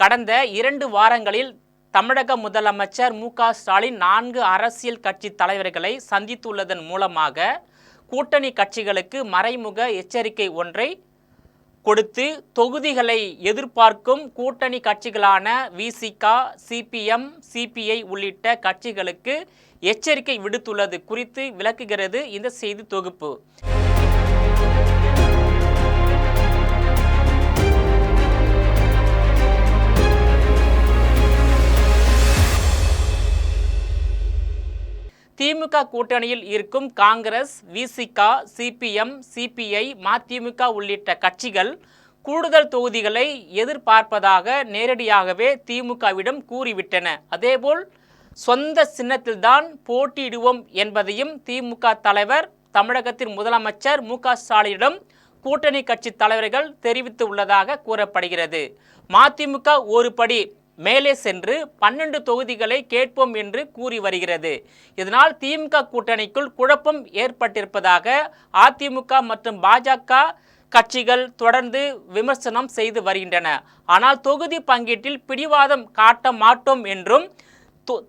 கடந்த 2 வாரங்களில் தமிழக முதலமைச்சர் மு.க.ஸ்டாலின் 4 அரசியல் கட்சி தலைவர்களை சந்தித்துள்ளதன் மூலமாக கூட்டணி கட்சிகளுக்கு மறைமுக எச்சரிக்கை ஒன்றை கொடுத்து தொகுதிகளை எதிர்பார்க்கும் கூட்டணி கட்சிகளான விசிக, சிபிஎம், சிபிஐ உள்ளிட்ட கட்சிகளுக்கு எச்சரிக்கை விடுத்துள்ளது குறித்து விளக்குகிறது இந்த செய்தி தொகுப்பு. திமுக கூட்டணியில் இருக்கும் காங்கிரஸ், விசிக, சிபிஎம், சிபிஐ, மதிமுக உள்ளிட்ட கட்சிகள் கூடுதல் தொகுதிகளை எதிர்பார்ப்பதாக நேரடியாகவே திமுகவிடம் கூறிவிட்டன. அதேபோல் சொந்த சின்னத்தில்தான் போட்டியிடுவோம் என்பதையும் திமுக தலைவர் தமிழகத்தின் முதலமைச்சர் மு.க.ஸ்டாலினிடம் கூட்டணி கட்சி தலைவர்கள் தெரிவித்து உள்ளதாக கூறப்படுகிறது. மதிமுக ஒரு படி மேலே சென்று 12 தொகுதிகளை கேட்போம் என்று கூறி வருகிறது. இதனால் திமுக கூட்டணிக்குள் குழப்பம் ஏற்பட்டிருப்பதாக அதிமுக மற்றும் பாஜக கட்சிகள் தொடர்ந்து விமர்சனம் செய்து வருகின்றன. ஆனால் தொகுதி பங்கீட்டில் பிடிவாதம் காட்ட மாட்டோம் என்றும்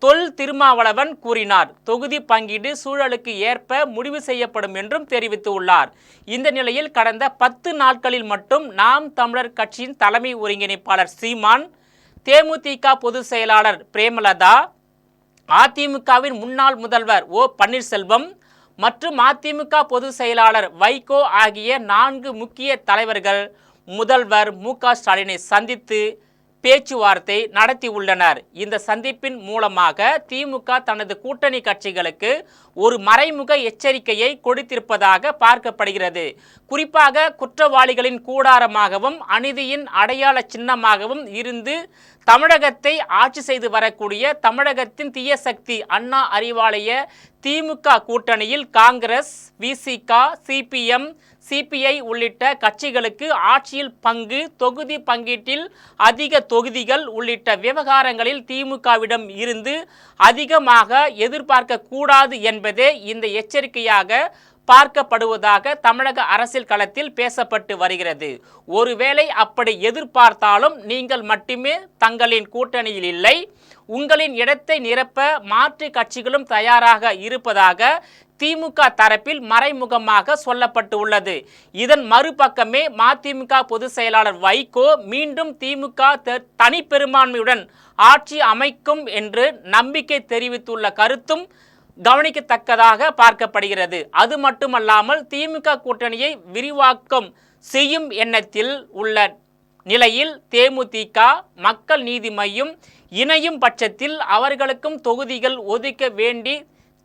தொல் திருமாவளவன் கூறினார். தொகுதி பங்கீடு சூழலுக்கு ஏற்ப முடிவு செய்யப்படும் என்றும் தெரிவித்துள்ளார். இந்த நிலையில் கடந்த 10 நாட்களில் மட்டும் நாம் தமிழர் கட்சியின் தலைமை ஒருங்கிணைப்பாளர் சீமான், தேமுதிக பொதுச் செயலாளர் பிரேமலதா, அதிமுகவின் முன்னாள் முதல்வர் ஓ பன்னீர்செல்வம் மற்றும் அதிமுக பொதுச் செயலாளர் வைகோ ஆகிய 4 முக்கிய தலைவர்கள் முதல்வர் மு.க.ஸ்டாலினை சந்தித்து பேச்சுவார்த்தை நடத்தியுள்ளனர். இந்த சந்திப்பின் மூலமாக திமுக தனது கூட்டணி கட்சிகளுக்கு ஒரு மறைமுக எச்சரிக்கையை கொடுத்திருப்பதாக பார்க்கப்படுகிறது. குறிப்பாக குற்றவாளிகளின் கூடாரமாகவும் அநீதியின் அடையாள சின்னமாகவும் இருந்து தமிழகத்தை ஆட்சி செய்து வரக்கூடிய தமிழகத்தின் தீய சக்தி அண்ணா அறிவாலய திமுக கூட்டணியில் காங்கிரஸ், விசிக, சிபிஎம், சிபிஐ உள்ளிட்ட கட்சிகளுக்கு ஆட்சியில் பங்கு, தொகுதி பங்கீட்டில் அதிக தொகுதிகள் உள்ளிட்ட விவகாரங்களில் திமுகவிடம் இருந்து அதிகமாக எதிர்பார்க்க கூடாது என்பதே இந்த எச்சரிக்கையாக பார்க்கப்படுவதாக தமிழக அரசியல் களத்தில் பேசப்பட்டு வருகிறது. ஒருவேளை அப்படி எதிர்பார்த்தாலும் நீங்கள் மட்டுமே தங்களின் கூட்டணியில் இல்லை, உங்களின் இடத்தை நிரப்ப மாற்று கட்சிகளும் தயாராக இருப்பதாக திமுக தரப்பில் மறைமுகமாக சொல்லப்பட்டு உள்ளது. இதன் மறுபக்கமே மதிமுக பொதுச் செயலாளர் வைகோ மீண்டும் திமுக தனிப்பெரும்பான்மையுடன் ஆட்சி அமைக்கும் என்று நம்பிக்கை தெரிவித்துள்ள கருத்தும் கவனிக்கத்தக்கதாக பார்க்கப்படுகிறது. அது மட்டுமல்லாமல் திமுக கூட்டணியை விரிவாக்கம் செய்யும் எண்ணத்தில் உள்ள நிலையில் தேமுதிக, மக்கள் நீதி மய்யம் இணையும் பட்சத்தில் அவர்களுக்கும் தொகுதிகள் ஒதுக்க வேண்டி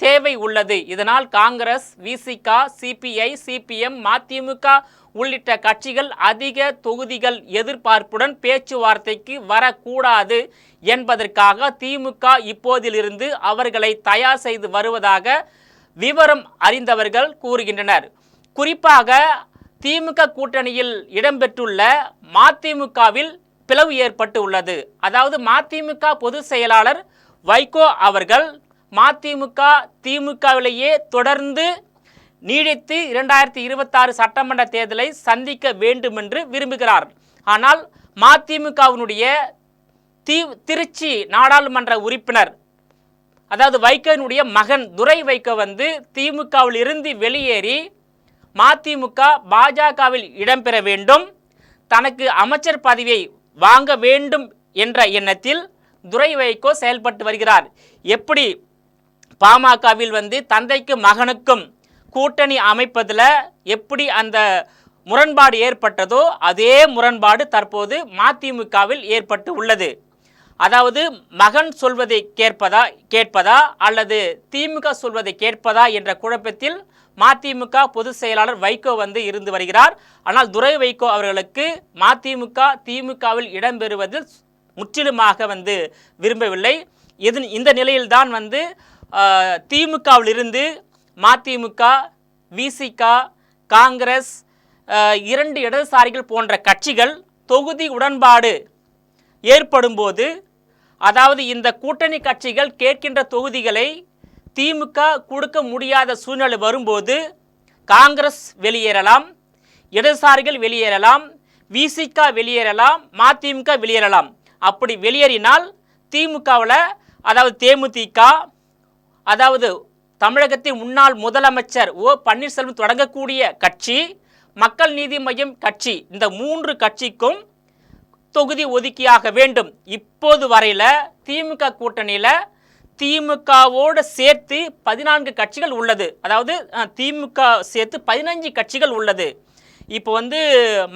தேவை உள்ளது. இதனால் காங்கிரஸ், விசிக, சிபிஐ, சிபிஎம், மதிமுக உள்ளிட்ட கட்சிகள் அதிக தொகுதிகள் எதிர்பார்ப்புடன் பேச்சுவார்த்தைக்கு வரக்கூடாது என்பதற்காக திமுக இப்போதிலிருந்து அவர்களை தயார் செய்து வருவதாக விவரம் அறிந்தவர்கள் கூறுகின்றனர். குறிப்பாக திமுக கூட்டணியில் இடம்பெற்றுள்ள மதிமுகவில் பிளவு ஏற்பட்டு உள்ளது. அதாவது மதிமுக பொதுச் செயலாளர் வைகோ அவர்கள் மதிமுக திமுகவிலேயே தொடர்ந்து நீடித்து 2026 சட்டமன்ற தேர்தலை சந்திக்க வேண்டும் என்று விரும்புகிறார். ஆனால் மதிமுகவினுடைய திருச்சி நாடாளுமன்ற உறுப்பினர், அதாவது வைகோவினுடைய மகன் துரை வைகோ திமுகவில் இருந்து வெளியேறி மதிமுக பாஜகவில் இடம்பெற வேண்டும், தனக்கு அமைச்சர் பதவியை வாங்க வேண்டும் என்ற எண்ணத்தில் துரை வைகோ செயல்பட்டு வருகிறார். எப்படி பாமகவில் தந்தைக்கும் மகனுக்கும் கூட்டணி அமைப்பதில் எப்படி அந்த முரண்பாடு ஏற்பட்டதோ அதே முரண்பாடு தற்போது மதிமுகவில் ஏற்பட்டு உள்ளது. அதாவது மகன் சொல்வதை கேட்பதா அல்லது திமுக சொல்வதை கேட்பதா என்ற குழப்பத்தில் மதிமுக பொதுச் செயலாளர் வைகோ இருந்து வருகிறார். ஆனால் துரை வைகோ அவர்களுக்கு மதிமுக திமுகவில் இடம்பெறுவதில் முற்றிலுமாக விரும்பவில்லை. இந்த நிலையில்தான் திமுகவிலிருந்து மதிமுக, விசிக, காங்கிரஸ், 2 இடதுசாரிகள் போன்ற கட்சிகள் தொகுதி உடன்பாடு ஏற்படும் போது, அதாவது இந்த கூட்டணி கட்சிகள் கேட்கின்ற தொகுதிகளை திமுக கொடுக்க முடியாத சூழ்நிலை வரும்போது காங்கிரஸ் வெளியேறலாம், இடதுசாரிகள் வெளியேறலாம், விசிக வெளியேறலாம், மதிமுக வெளியேறலாம். அப்படி வெளியேறினால் திமுகவில், அதாவது தேமுதிக, அதாவது தமிழகத்தின் முன்னாள் முதலமைச்சர் ஓ பன்னீர்செல்வம் தொடங்கக்கூடிய கட்சி, மக்கள் நீதி மய்யம் கட்சி, இந்த 3 கட்சிக்கும் தொகுதி ஒதுக்கியாக வேண்டும். இப்போது வரையில் திமுக கூட்டணியில் திமுகவோடு சேர்த்து 14 கட்சிகள் உள்ளது. அதாவது திமுக சேர்த்து 15 கட்சிகள் உள்ளது. இப்போ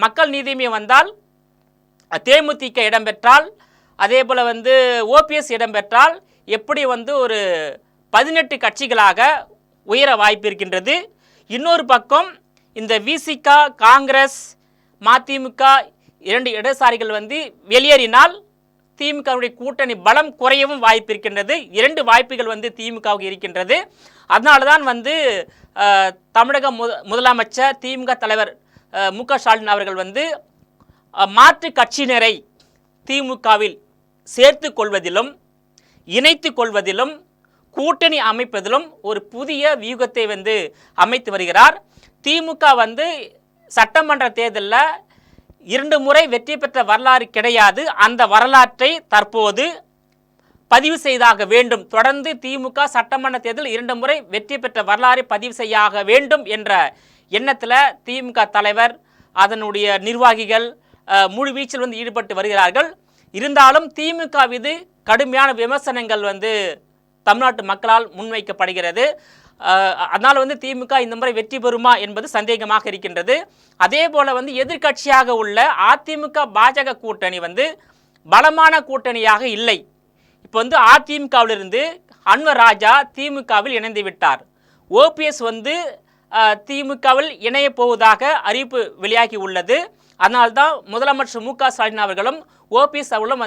மக்கள் நீதி மய்யம் வந்தால் தேமுதிக இடம்பெற்றால், அதே போல் ஓபிஎஸ் இடம்பெற்றால் எப்படி ஒரு 18 கட்சிகளாக உயர வாய்ப்பு இருக்கின்றது. இன்னொரு பக்கம் இந்த விசிக, காங்கிரஸ், மதிமுக 2 இடதுசாரிகள் வெளியேறினால் திமுகவுடைய கூட்டணி பலம் குறையவும் வாய்ப்பு இருக்கின்றது. 2 வாய்ப்புகள் திமுகவுக்கு இருக்கின்றது. அதனால தான் தமிழக முதலமைச்சர் திமுக தலைவர் மு.க. ஸ்டாலின் அவர்கள் மாற்று கட்சியினரை திமுகவில் சேர்த்து கொள்வதிலும், இணைத்து கொள்வதிலும், கூட்டணி அமைப்பதிலும் ஒரு புதிய வியூகத்தை அமைத்து வருகிறார். திமுக சட்டமன்ற தேர்தலில் 2 முறை வெற்றி பெற்ற வரலாறு கிடையாது. அந்த வரலாற்றை தற்போது பதிவு செய்தாக வேண்டும். தொடர்ந்து திமுக சட்டமன்ற தேர்தல் 2 முறை வெற்றி பெற்ற வரலாறை பதிவு செய்யாக வேண்டும் என்ற எண்ணத்தில் திமுக தலைவர், அதனுடைய நிர்வாகிகள் முழுவீச்சில் ஈடுபட்டு வருகிறார்கள். இருந்தாலும் திமுக மீது கடுமையான விமர்சனங்கள் தமிழ்நாட்டு மக்களால் முன்வைக்கப்படுகிறது. அதனால் திமுக இந்த முறை வெற்றி பெறுமா என்பது சந்தேகமாக இருக்கின்றது. அதே போல் எதிர்கட்சியாக உள்ள அதிமுக பாஜக கூட்டணி பலமான கூட்டணியாக இல்லை. இப்போ அதிமுகவிலிருந்து அன்வர் ராஜா திமுகவில் இணைந்து விட்டார். ஓபிஎஸ் திமுகவில் இணைய போவதாக அறிவிப்பு வெளியாகி உள்ளது. அதனால்தான் முதலமைச்சர் மு.க. ஸ்டாலின் அவர்களும் ஓபிஎஸ் அவர்களும்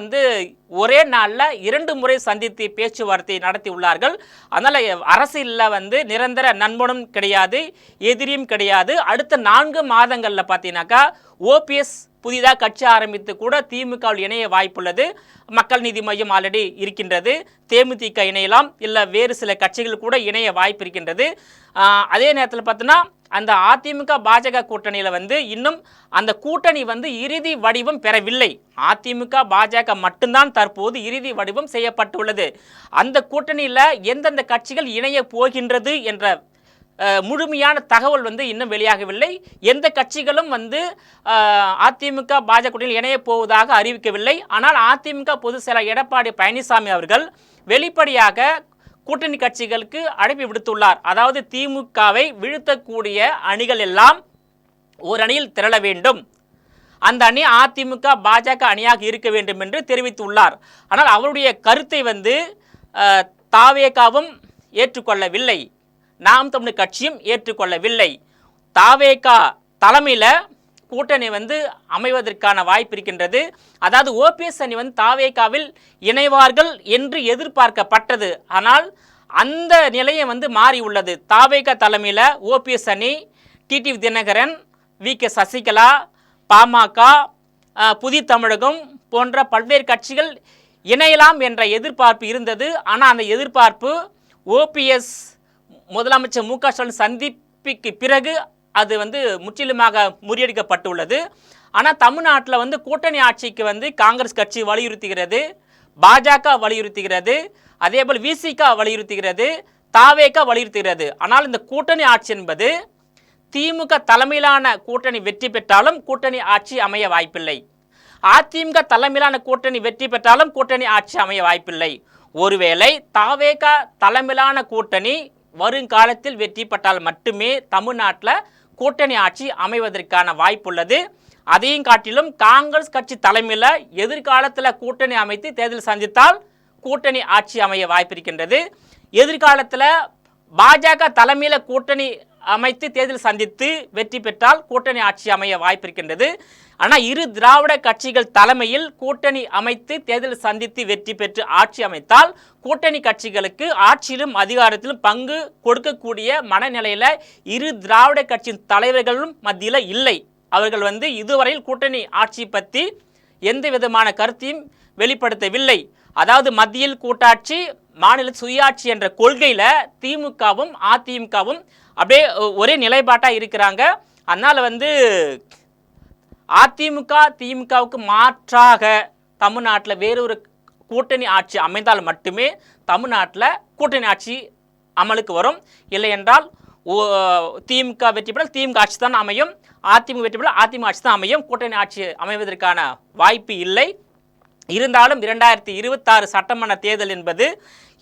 ஒரே நாளில் 2 முறை சந்தித்து பேச்சுவார்த்தை நடத்தி உள்ளார்கள். அதனால் அரசியலில் நிரந்தர நண்பனும் கிடையாது, எதிரியும் கிடையாது. அடுத்த 4 மாதங்களில் பார்த்தீங்கன்னாக்கா ஓபிஎஸ் புதிதாக கட்சி ஆரம்பித்து கூட திமுகவில் இணைய வாய்ப்புள்ளது. மக்கள் நீதி மய்யம் ஆல்ரெடி இருக்கின்றது. தேமுதிக இணையலாம், இல்லை வேறு சில கட்சிகள் கூட இணைய வாய்ப்பு இருக்கின்றது. அதே நேரத்தில் பார்த்தோன்னா அந்த அதிமுக பாஜக கூட்டணியில் இன்னும் அந்த கூட்டணி இறுதி வடிவம் பெறவில்லை. அதிமுக பாஜக மட்டும்தான் தற்போது இறுதி வடிவம் செய்யப்பட்டுள்ளது. அந்த கூட்டணியில் எந்தெந்த கட்சிகள் இணைய போகின்றது என்ற முழுமையான தகவல் இன்னும் வெளியாகவில்லை. எந்த கட்சிகளும் அதிமுக பாஜக கூட்டணியில் இணைய போவதாக அறிவிக்கவில்லை. ஆனால் அதிமுக பொதுச் செயலாளர் எடப்பாடி பழனிசாமி அவர்கள் வெளிப்படையாக கூட்டணி கட்சிகளுக்கு அழைப்பு விடுத்துள்ளார். அதாவது திமுகவை வீழ்த்தக்கூடிய அணிகள் எல்லாம் ஒரு அணியில் திரள வேண்டும், அந்த அணி அதிமுக பாஜக அணியாக இருக்க வேண்டும் என்று தெரிவித்துள்ளார். ஆனால் அவருடைய கருத்தை தாவேகாவும் ஏற்றுக்கொள்ளவில்லை, நாம் தமிழர் கட்சியும் ஏற்றுக்கொள்ளவில்லை. தாவேகா தலைமையில் கூட்டணி அமைவதற்கான வாய்ப்பு இருக்கின்றது. அதாவது ஓபிஎஸ் அணி தாவேகாவில் இணைவார்கள் என்று எதிர்பார்க்கப்பட்டது. ஆனால் அந்த நிலையம் மாறி உள்ளது. தாவேகா தலைமையில் ஓபிஎஸ் அணி, டிடிவி தினகரன், வி.கே. சசிகலா, பாமக, புதிய தமிழகம் போன்ற பல்வேறு கட்சிகள் இணையலாம் என்ற எதிர்பார்ப்பு இருந்தது. ஆனால் அந்த எதிர்பார்ப்பு ஓபிஎஸ் முதலமைச்சர் மு.க. ஸ்டாலின் சந்திப்புக்கு பிறகு அது முற்றிலுமாக முறியடிக்கப்பட்டுள்ளது. ஆனால் தமிழ்நாட்டில் கூட்டணி ஆட்சிக்கு காங்கிரஸ் கட்சி வலியுறுத்துகிறது, பாஜக வலியுறுத்துகிறது, அதே போல் விசிக வலியுறுத்துகிறது, தாவேக வலியுறுத்துகிறது. ஆனால் இந்த கூட்டணி ஆட்சி என்பது திமுக தலைமையிலான கூட்டணி வெற்றி பெற்றாலும் கூட்டணி ஆட்சி அமைய வாய்ப்பில்லை. அதிமுக தலைமையிலான கூட்டணி வெற்றி பெற்றாலும் கூட்டணி ஆட்சி அமைய வாய்ப்பில்லை. ஒருவேளை தாவேக தலைமையிலான கூட்டணி வருங்காலத்தில் வெற்றி பெற்றால் மட்டுமே தமிழ்நாட்டில் கூட்டணி ஆட்சி அமைவதற்கான வாய்ப்புள்ளது. அதையும் காட்டிலும் காங்கிரஸ் கட்சி தலைமையில் எதிர்காலத்தில் கூட்டணி அமைத்து தேர்தல் சந்தித்தால் கூட்டணி ஆட்சி அமைய வாய்ப்பு இருக்கின்றது. எதிர்காலத்தில் பாஜக தலைமையில் கூட்டணி அமைத்து தேர்தல் சந்தித்து வெற்றி பெற்றால் கூட்டணி ஆட்சி அமைய வாய்ப்பு இருக்கின்றது. ஆனால் இரு திராவிட கட்சிகள் தலைமையில் கூட்டணி அமைத்து தேர்தல் சந்தித்து வெற்றி பெற்று ஆட்சி அமைத்தால் கூட்டணி கட்சிகளுக்கு ஆட்சியிலும் அதிகாரத்திலும் பங்கு கொடுக்கக்கூடிய மனநிலையில் இரு திராவிட கட்சியின் தலைவர்களும் மத்தியில் இல்லை. அவர்கள் இதுவரையில் கூட்டணி ஆட்சி பற்றி எந்த விதமான கருத்தையும் வெளிப்படுத்தவில்லை. அதாவது மத்தியில் கூட்டாட்சி, மாநில சுயாட்சி என்ற கொள்கையில் திமுகவும் அதிமுகவும் அப்படியே ஒரே நிலைப்பாட்டாக இருக்கிறாங்க. அதனால் அதிமுக திமுகவுக்கு மாற்றாக தமிழ்நாட்டில் வேறொரு கூட்டணி ஆட்சி அமைந்தால் மட்டுமே தமிழ்நாட்டில் கூட்டணி ஆட்சி அமலுக்கு வரும். இல்லை என்றால் திமுக வெற்றி பெற்றால் திமுக ஆட்சி தான் அமையும், அதிமுக வெற்றி பெற்றால் அதிமுக ஆட்சி தான் அமையும். கூட்டணி ஆட்சி அமைவதற்கான வாய்ப்பு இல்லை. இருந்தாலும் 2026 சட்டமன்ற தேர்தல் என்பது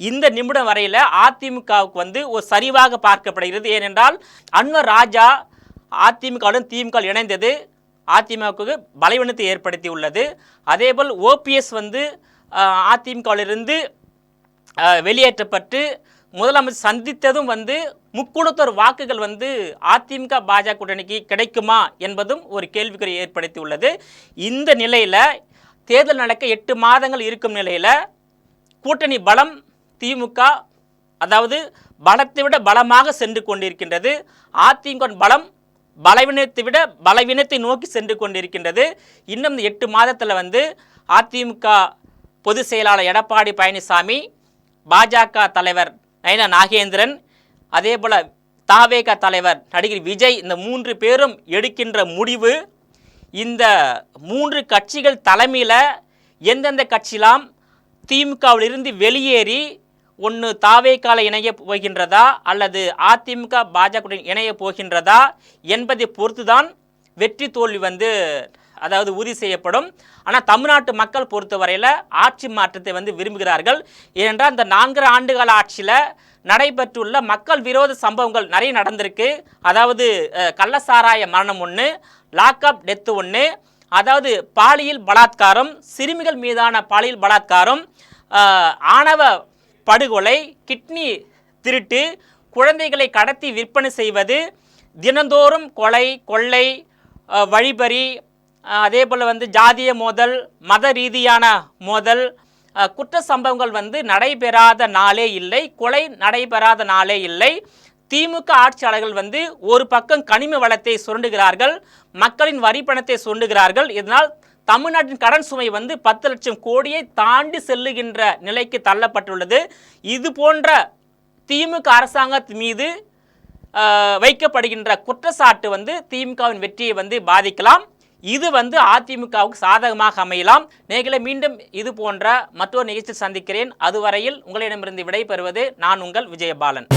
இந்த நிமிடம் வரையில் அதிமுகவுக்கு வந்து ஒரு சரிவாக பார்க்கப்படுகிறது. ஏனென்றால் அன்வர் ராஜா அதிமுகவுடன் திமுக இணைந்தது அதிமுகவுக்கு பலவீனத்தை ஏற்படுத்தி உள்ளது. அதேபோல் ஓபிஎஸ் வந்து அதிமுகவிலிருந்து வெளியேற்றப்பட்டு முதலமைச்சர் சந்தித்ததும் வந்து முக்குளத்தோர் வாக்குகள் வந்து அதிமுக பாஜக கூட்டணிக்கு கிடைக்குமா என்பதும் ஒரு கேள்விக்குறி ஏற்படுத்தி உள்ளது. இந்த நிலையில் தேர்தல் நடக்க 8 மாதங்கள் இருக்கும் நிலையில் கூட்டணி பலம் திமுக அதாவது பலத்தை விட பலமாக சென்று கொண்டிருக்கின்றது. அதிமுக பலம் பலவீனத்தை விட பலவீனத்தை நோக்கி சென்று கொண்டிருக்கின்றது. இன்னும் 8 மாதத்தில் வந்து அதிமுக பொதுச் செயலாளர் எடப்பாடி பழனிசாமி, பாஜக தலைவர் நயினா நாகேந்திரன், அதே போல் தாவேக தலைவர் நடிகர் விஜய், இந்த 3 பேரும் எடுக்கின்ற முடிவு இந்த 3 கட்சிகள் தலைமையில் எந்தெந்த கட்சிலாம் திமுகவிலிருந்து வெளியேறி ஒன்று தாவேகால இணைய போகின்றதா அல்லது அதிமுக பாஜக இணைய போகின்றதா என்பதை பொறுத்து தான் வெற்றி தோல்வி வந்து அதாவது உறுதி செய்யப்படும். ஆனால் தமிழ்நாட்டு மக்கள் பொறுத்தவரையில் ஆட்சி மாற்றத்தை வந்து விரும்புகிறார்கள். ஏனென்றால் இந்த 4 ஆண்டுகால ஆட்சியில் நடைபெற்றுள்ள மக்கள் விரோத சம்பவங்கள் நிறைய நடந்திருக்கு. அதாவது கள்ளசாராய மரணம் ஒன்று, லாக்அப் டெத்து ஒன்று, அதாவது பாலியல் பலாத்காரம், சிறுமிகள் மீதான பாலியல் பலாத்காரம், ஆணவ படுகொலை, கிட்னி திருட்டு, குழந்தைகளை கடத்தி விற்பனை செய்வது, தினந்தோறும் கொலை, கொள்ளை, வழிபறி, அதே போல் வந்து ஜாதிய மோதல், மத ரீதியான மோதல், குற்ற சம்பவங்கள் வந்து நடைபெறாத நாளே இல்லை, கொலை நடைபெறாத நாளே இல்லை. திமுக ஆட்சியாளர்கள் வந்து ஒரு பக்கம் கனிம வளத்தை சுரண்டுகிறார்கள், மக்களின் வரி பணத்தை சுரண்டுகிறார்கள். இதனால் தமிழ்நாட்டின் கடன் சுமை வந்து 10 லட்சம் கோடியை தாண்டி செல்லுகின்ற நிலைக்கு தள்ளப்பட்டுள்ளது. இது போன்ற திமுக அரசாங்கத்தின் மீது வைக்கப்படுகின்ற குற்றச்சாட்டு வந்து திமுகவின் வெற்றியை வந்து பாதிக்கலாம். இது வந்து அதிமுகவுக்கு சாதகமாக அமையலாம். நேர்களை மீண்டும் இது போன்ற மற்றொரு நிகழ்ச்சி சந்திக்கிறேன். அதுவரையில் உங்களிடமிருந்து விடைபெறுவது நான் உங்கள் விஜயபாலன்.